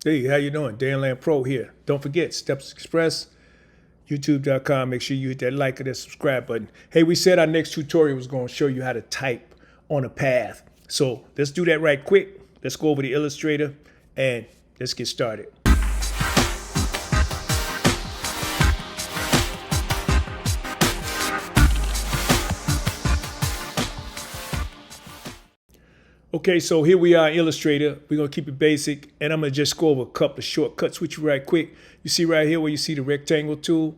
Hey, how you doing? Dan Land Pro here. Don't forget, Steps Express, YouTube.com. Make sure you hit that like or that subscribe button. Hey, we said our next tutorial was going to show you how to type on a path. So let's do that right quick. Let's go over to Illustrator and let's get started. Okay, so here we are in Illustrator. We're going to keep it basic, and I'm going to just go over a couple of shortcuts with you right quick. You see right here where you see the rectangle tool?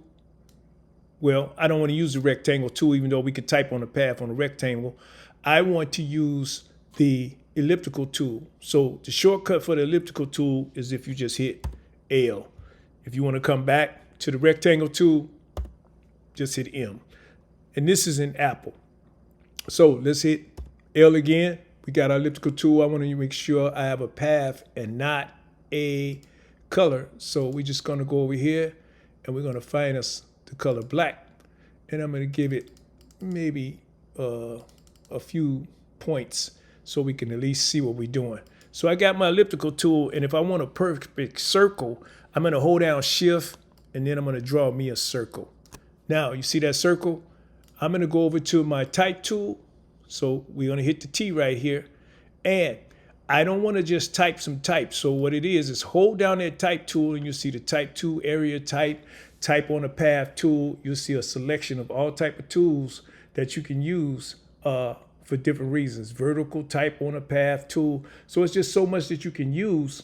Well, I don't want to use the rectangle tool, even though we could type on the path on the rectangle. I want to use the elliptical tool. So the shortcut for the elliptical tool is if you just hit L. If you want to come back to the rectangle tool, just hit M. And this is in Apple. So let's hit L again. We got our elliptical tool. I want to make sure I have a path and not a color. So we're just going to go over here and we're going to find us the color black. And I'm going to give it maybe a few points so we can at least see what we're doing. So I got my elliptical tool, and if I want a perfect circle, I'm going to hold down Shift and then I'm going to draw me a circle. Now, you see that circle? I'm going to go over to my type tool. So we're going to hit the T right here. And I don't want to just type some type. So what it is hold down that type tool and you'll see the type tool, area type on the path tool. You'll see a selection of all type of tools that you can use for different reasons. Vertical type on a path tool. So it's just so much that you can use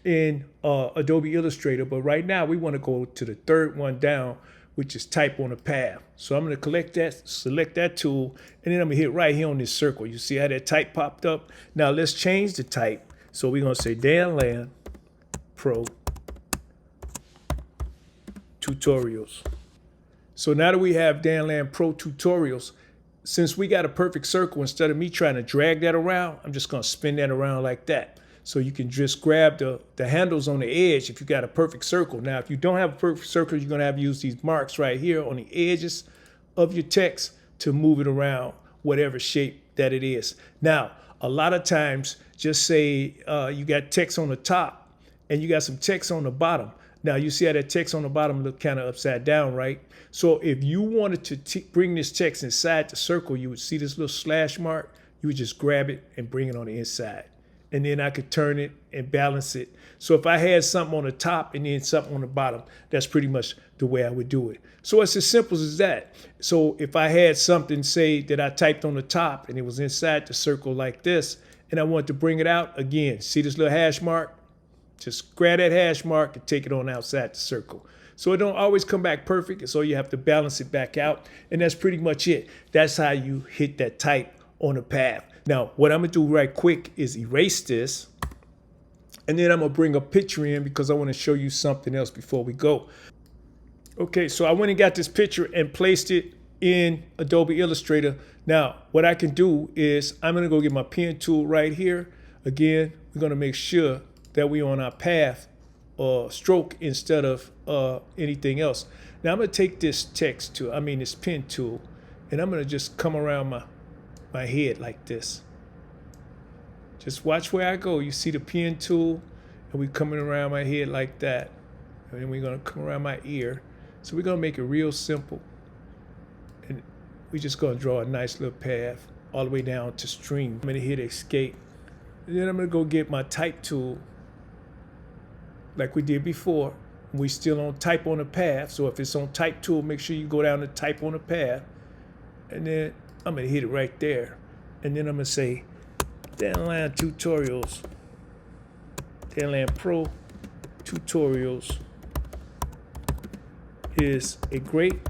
in Adobe Illustrator. But right now we want to go to the third one down, which is type on a path. So I'm going to select that tool, and then I'm going to hit right here on this circle. You see how that type popped up? Now let's change the type. So we're going to say Dan Land Pro Tutorials. So now that we have Dan Land Pro Tutorials, since we got a perfect circle, instead of me trying to drag that around, I'm just going to spin that around like that. So you can just grab the handles on the edge if you got a perfect circle. Now, if you don't have a perfect circle, you're going to have to use these marks right here on the edges of your text to move it around whatever shape that it is. Now, a lot of times, just say you got text on the top and you got some text on the bottom. Now, you see how that text on the bottom look kind of upside down, right? So if you wanted to bring this text inside the circle, you would see this little slash mark. You would just grab it and bring it on the inside. And then I could turn it and balance it. So if I had something on the top and then something on the bottom, that's pretty much the way I would do it. So it's as simple as that. So if I had something, say, that I typed on the top and it was inside the circle like this, and I wanted to bring it out, again, see this little hash mark? Just grab that hash mark and take it on outside the circle. So it don't always come back perfect, so you have to balance it back out. And that's pretty much it. That's how you hit that type on a path. Now, what I'm going to do right quick is erase this, and then I'm going to bring a picture in because I want to show you something else before we go. Okay, so I went and got this picture and placed it in Adobe Illustrator. Now, what I can do is I'm going to go get my pen tool right here. Again, we're going to make sure that we're on our path or stroke instead of anything else. Now, I'm going to take this this pen tool, and I'm going to just come around my head like this. Just watch where I go. You see the pen tool, and we're coming around my head like that. And then we're going to come around my ear. So we're going to make it real simple. And we're just going to draw a nice little path all the way down to stream. I'm going to hit escape. And then I'm going to go get my type tool like we did before. We're still on type on the path. So if it's on type tool, make sure you go down to type on the path. And then I'm going to hit it right there. And then I'm going to say, Dan Land Tutorials, Dan Land Pro Tutorials is a great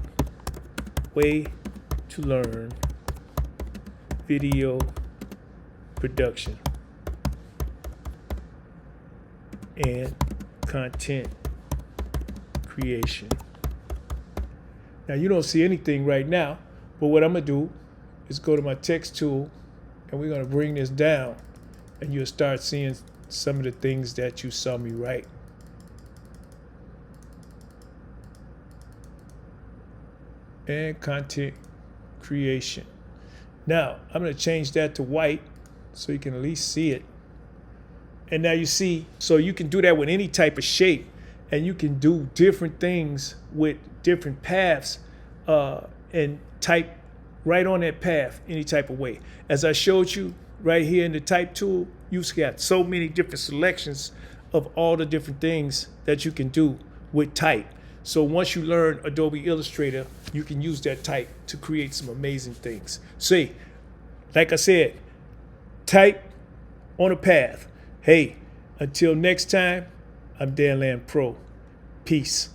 way to learn video production and content creation. Now, you don't see anything right now, but what I'm going to do is go to my text tool, and we're going to bring this down, and you'll start seeing some of the things that you saw me write. And content creation. Now, I'm going to change that to white so you can at least see it. And now you see, so you can do that with any type of shape, and you can do different things with different paths, and type right on that path any type of way. As I showed you right here in the type tool, you've got so many different selections of all the different things that you can do with type. So once you learn Adobe Illustrator, you can use that type to create some amazing things. See, like I said, type on a path. Hey, until next time, I'm Dan Land Pro. Peace.